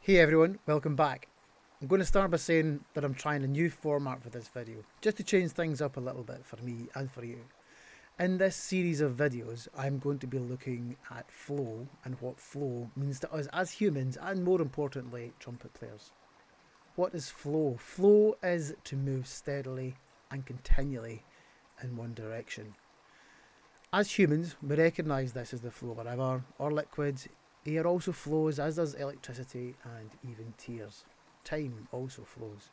Hey everyone, welcome back. I'm going to start by saying that I'm trying a new format for this video, just to change things up a little bit for me and for you. In this series of videos, I'm going to be looking at flow and what flow means to us as humans and, more importantly, trumpet players. What is flow? Flow is to move steadily and continually in one direction. As humans, we recognise this as the flow of a river or liquids. Air also flows, as does electricity and even tears. Time also flows.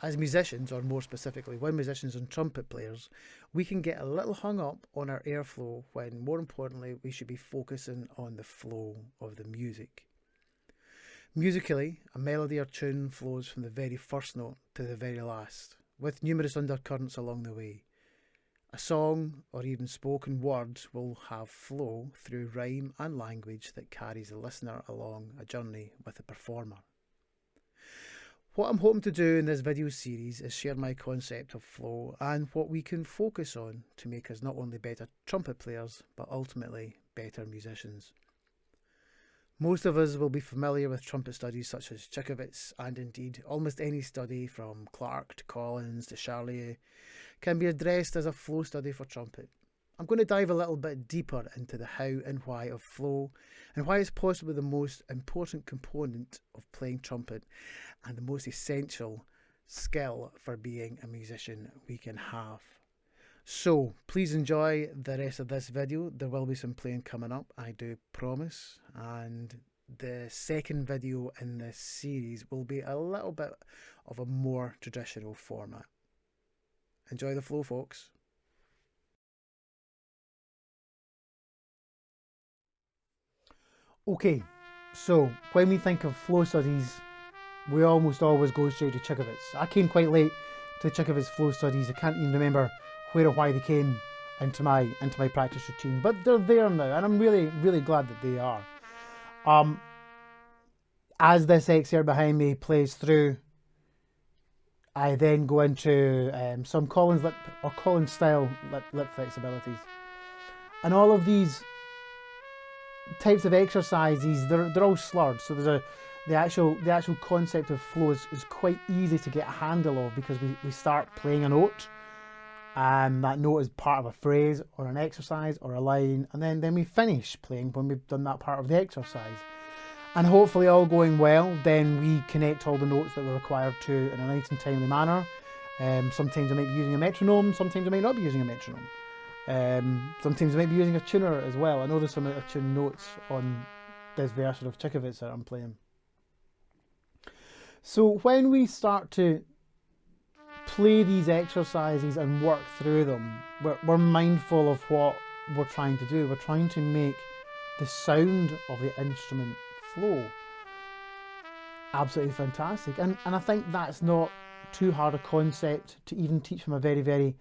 As musicians, or more specifically when musicians and trumpet players, we can get a little hung up on our airflow when, more importantly, we should be focusing on the flow of the music. Musically, a melody or tune flows from the very first note to the very last, with numerous undercurrents along the way. A song, or even spoken words, will have flow through rhyme and language that carries the listener along a journey with the performer. What I'm hoping to do in this video series is share my concept of flow and what we can focus on to make us not only better trumpet players, but ultimately better musicians. Most of us will be familiar with trumpet studies such as Cichowicz, and indeed almost any study from Clark to Collins to Charlier can be addressed as a flow study for trumpet. I'm going to dive a little bit deeper into the how and why of flow and why it's possibly the most important component of playing trumpet and the most essential skill for being a musician we can have. So please enjoy the rest of this video. There will be some playing coming up, I do promise, and the second video in this series will be a little bit of a more traditional format. Enjoy the flow, folks. Okay, so when we think of flow studies, we almost always go straight to Cichowicz. I came quite late to the Cichowicz flow studies. I can't even remember where or why they came into my practice routine, but they're there now, and I'm really glad that they are. As this excerpt behind me plays through, I then go into some Collins lip or Collins style lip flexibilities, and all of these types of exercises they're all slurred. So there's the actual concept of flow is quite easy to get a handle of, because we start playing a note, and that note is part of a phrase or an exercise or a line, and then we finish playing when we've done that part of the exercise. And hopefully, all going well, then we connect all the notes that we're required to in a nice and timely manner. Sometimes I might be using a metronome, sometimes I might not be using a metronome. Sometimes I might be using a tuner as well. I know there's some out of tune notes on this version of Cichowicz that I'm playing. So when we start to play these exercises and work through them, we're mindful of what we're trying to do. We're trying to make the sound of the instrument flow absolutely fantastic, and I think that's not too hard a concept to even teach from a very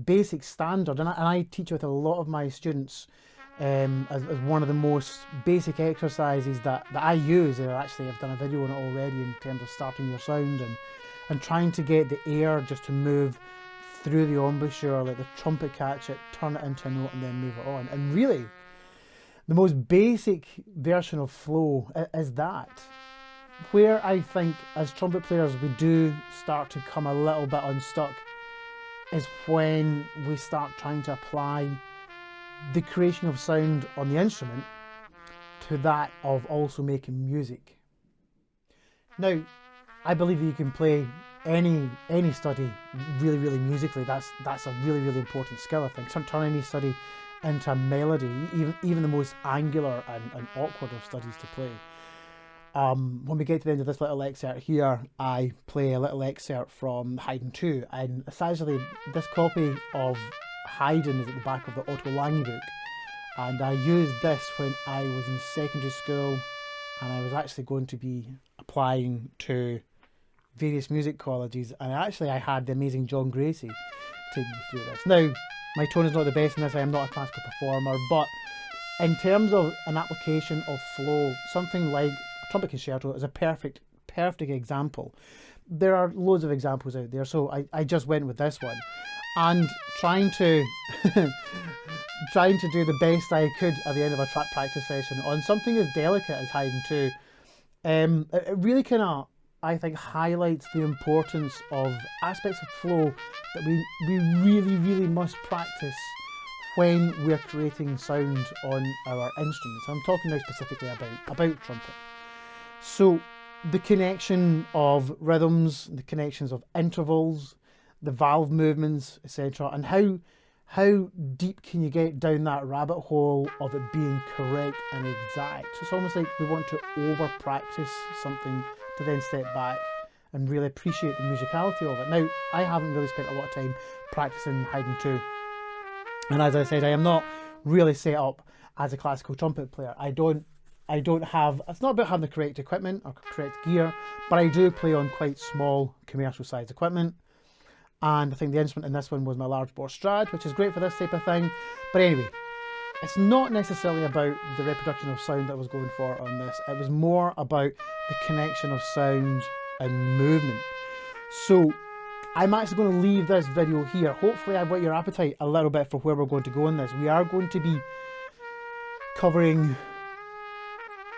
basic standard, and I teach with a lot of my students as one of the most basic exercises that I use. Actually, I've done a video on it already in terms of starting your sound and trying to get the air just to move through the embouchure, let the trumpet catch it, turn it into a note, and then move it on. And really, the most basic version of flow is that. Where I think as trumpet players we do start to come a little bit unstuck is when we start trying to apply the creation of sound on the instrument to that of also making music. Now, I believe that you can play any study really musically. That's a really important skill, I think. Turn any study into a melody, even the most angular and awkward of studies to play. When we get to the end of this little excerpt here, I play a little excerpt from Haydn 2, and essentially this copy of Haydn is at the back of the Otto Lange book, and I used this when I was in secondary school, and I was actually going to be applying to various music colleges, and I had the amazing John Gracie take me through this. Now, my tone is not the best in this, I am not a classical performer, but in terms of an application of flow, something like a trumpet concerto is a perfect example. There are loads of examples out there, so I just went with this one, and trying to do the best I could at the end of a track practice session on something as delicate as Haydn 2 It really kind of, I think, highlights the importance of aspects of flow that we really, really must practice when we're creating sound on our instruments. I'm talking now specifically about trumpet. So the connection of rhythms, the connections of intervals, the valve movements, etc., and how deep can you get down that rabbit hole of it being correct and exact. So it's almost like we want to over practice something to then step back and really appreciate the musicality of it. Now, I haven't really spent a lot of time practicing Haydn 2, and as I said, I am not really set up as a classical trumpet player. I don't have, it's not about having the correct equipment or correct gear, but I do play on quite small commercial sized equipment. And I think the instrument in this one was my large bore Strad, which is great for this type of thing. But anyway, it's not necessarily about the reproduction of sound that I was going for on this. It was more about the connection of sound and movement. So I'm actually going to leave this video here. Hopefully I've got your appetite a little bit for where we're going to go in this. We are going to be covering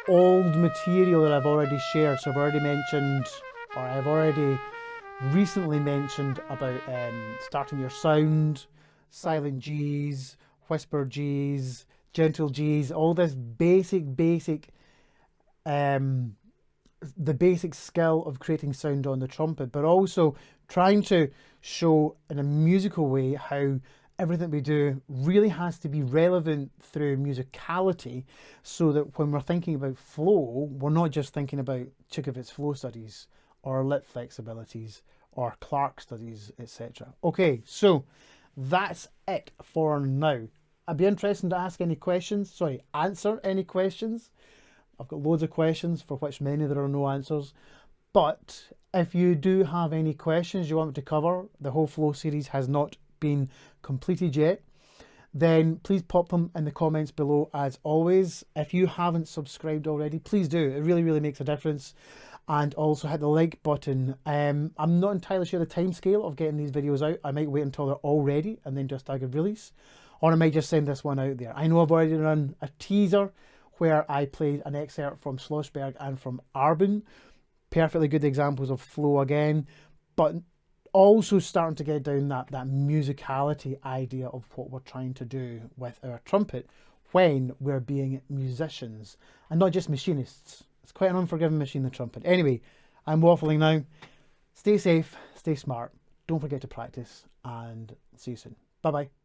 old material that I've already shared. So I've already mentioned, or I've already recently mentioned about starting your sound, silent G's, whisper G's, gentle G's, all this basic the basic skill of creating sound on the trumpet, but also trying to show in a musical way how everything we do really has to be relevant through musicality, so that when we're thinking about flow, we're not just thinking about Cichowicz flow studies or lip flexibilities or Clark studies, etc. Okay, so that's it for now. I'd be interested to answer any questions. I've got loads of questions for which many there are no answers. But if you do have any questions you want me to cover, the whole flow series has not been completed yet, then please pop them in the comments below as always. If you haven't subscribed already, please do. It really, really makes a difference. And also hit the like button. I'm not entirely sure the time scale of getting these videos out. I might wait until they're all ready and then just staggered release. Or I might just send this one out there. I know I've already run a teaser where I played an excerpt from Schlossberg and from Arbon. Perfectly good examples of flow again. But also starting to get down that musicality idea of what we're trying to do with our trumpet when we're being musicians and not just machinists. It's quite an unforgiving machine, the trumpet. Anyway, I'm waffling now. Stay safe, stay smart. Don't forget to practice, and see you soon. Bye-bye.